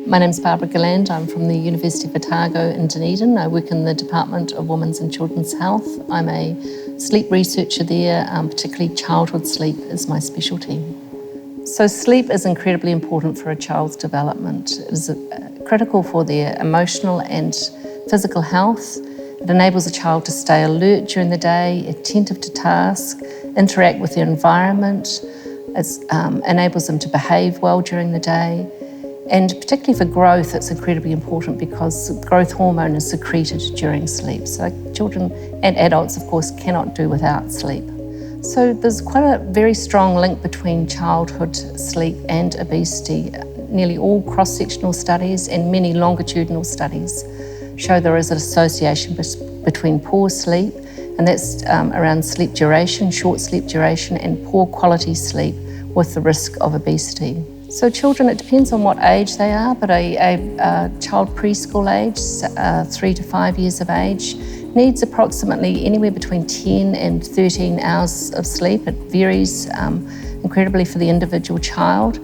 My name's Barbara Galland. I'm from the University of Otago in Dunedin. I work in the Department of Women's and Children's Health. I'm a sleep researcher there, particularly childhood sleep is my specialty. So sleep is incredibly important for a child's development. It is critical for their emotional and physical health. It enables a child to stay alert during the day, attentive to task, interact with their environment. It enables them to behave well during the day. And particularly for growth, it's incredibly important because growth hormone is secreted during sleep. So children and adults, of course, cannot do without sleep. So there's quite a very strong link between childhood sleep and obesity. Nearly all cross-sectional studies and many longitudinal studies show there is an association between poor sleep, and that's around sleep duration, short sleep duration, and poor quality sleep with the risk of obesity. So children, it depends on what age they are, but a child preschool age, 3 to 5 years of age, needs approximately anywhere between 10 and 13 hours of sleep. It varies incredibly for the individual child.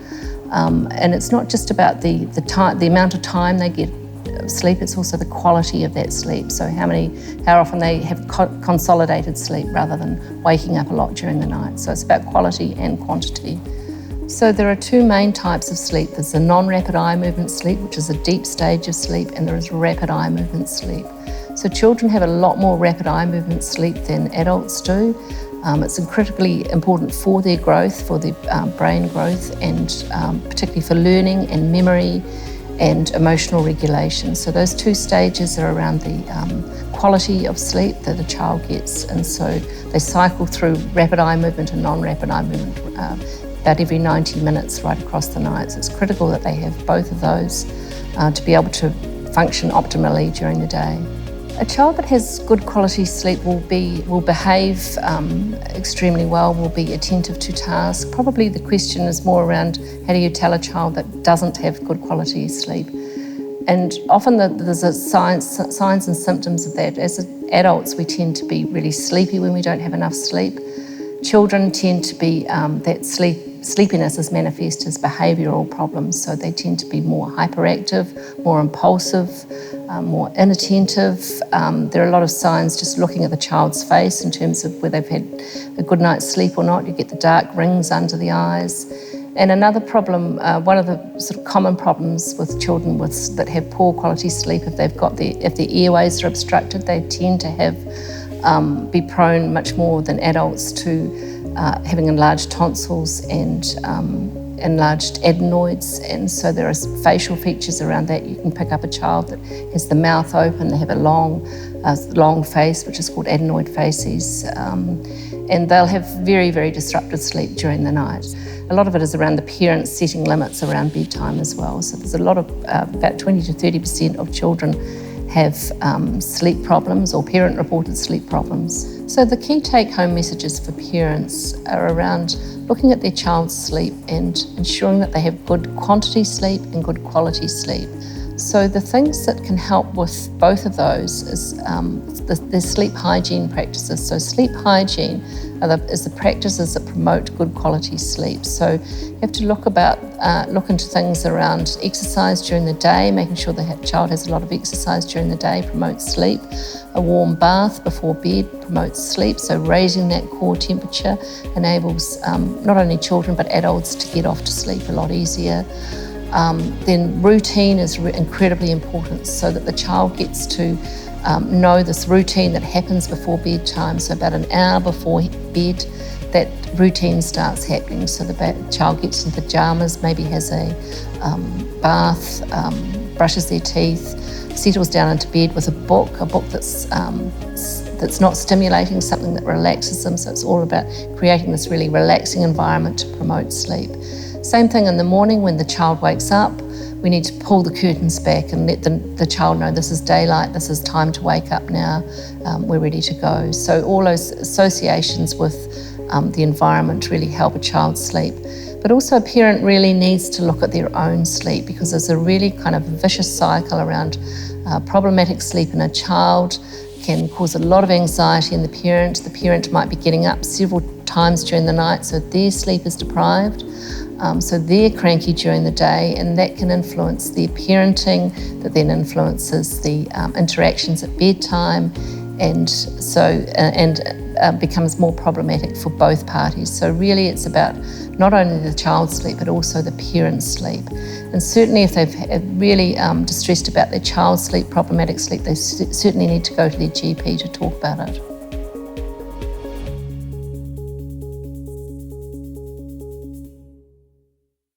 And it's not just about the amount of time they get of sleep, it's also the quality of that sleep. So how often they have consolidated sleep rather than waking up a lot during the night. So it's about quality and quantity. So there are two main types of sleep. There's the non-rapid eye movement sleep, which is a deep stage of sleep, and there is rapid eye movement sleep. So children have a lot more rapid eye movement sleep than adults do. It's critically important for their growth, for their brain growth, and particularly for learning and memory and emotional regulation. So those two stages are around the quality of sleep that a child gets, and so they cycle through rapid eye movement and non-rapid eye movement about every 90 minutes right across the night. So it's critical that they have both of those to be able to function optimally during the day. A child that has good quality sleep will behave extremely well, will be attentive to task. Probably the question is more around how do you tell a child that doesn't have good quality sleep? And often there's signs and symptoms of that. As adults, we tend to be really sleepy when we don't have enough sleep. Children tend to be, that sleepiness is manifest as behavioural problems, so they tend to be more hyperactive, more impulsive, more inattentive. There are a lot of signs just looking at the child's face in terms of whether they've had a good night's sleep or not. You get the dark rings under the eyes. And another problem, one of the sort of common problems with children that have poor quality sleep, if their airways are obstructed, they tend to be prone much more than adults to having enlarged tonsils and enlarged adenoids, and so there are facial features around that. You can pick up a child that has the mouth open, they have a long face, which is called adenoid facies, and they'll have very, very disrupted sleep during the night. A lot of it is around the parents setting limits around bedtime as well. So there's a lot of, about 20 to 30% of children have sleep problems or parent-reported sleep problems. So the key take-home messages for parents are around looking at their child's sleep and ensuring that they have good quantity sleep and good quality sleep. So the things that can help with both of those is the sleep hygiene practices. So sleep hygiene is the practices that promote good quality sleep. So you have to look into things around exercise during the day, making sure the child has a lot of exercise during the day promotes sleep. A warm bath before bed promotes sleep, so raising that core temperature enables not only children but adults to get off to sleep a lot easier. Then routine is incredibly important, so that the child gets to know this routine that happens before bedtime. So about an hour before bed, that routine starts happening. So the child gets in pajamas, maybe has a bath, brushes their teeth, settles down into bed with a book that's not stimulating, something that relaxes them. So it's all about creating this really relaxing environment to promote sleep. Same thing in the morning when the child wakes up, we need to pull the curtains back and let the child know this is daylight, this is time to wake up now, we're ready to go. So all those associations with the environment really help a child sleep. But also a parent really needs to look at their own sleep, because there's a really kind of vicious cycle around problematic sleep in a child can cause a lot of anxiety in the parent. The parent might be getting up several times during the night, so their sleep is deprived. So they're cranky during the day, and that can influence their parenting, that then influences the interactions at bedtime, and becomes more problematic for both parties. So really it's about not only the child's sleep, but also the parent's sleep. And certainly if they've really distressed about their child's sleep, problematic sleep, they certainly need to go to their GP to talk about it.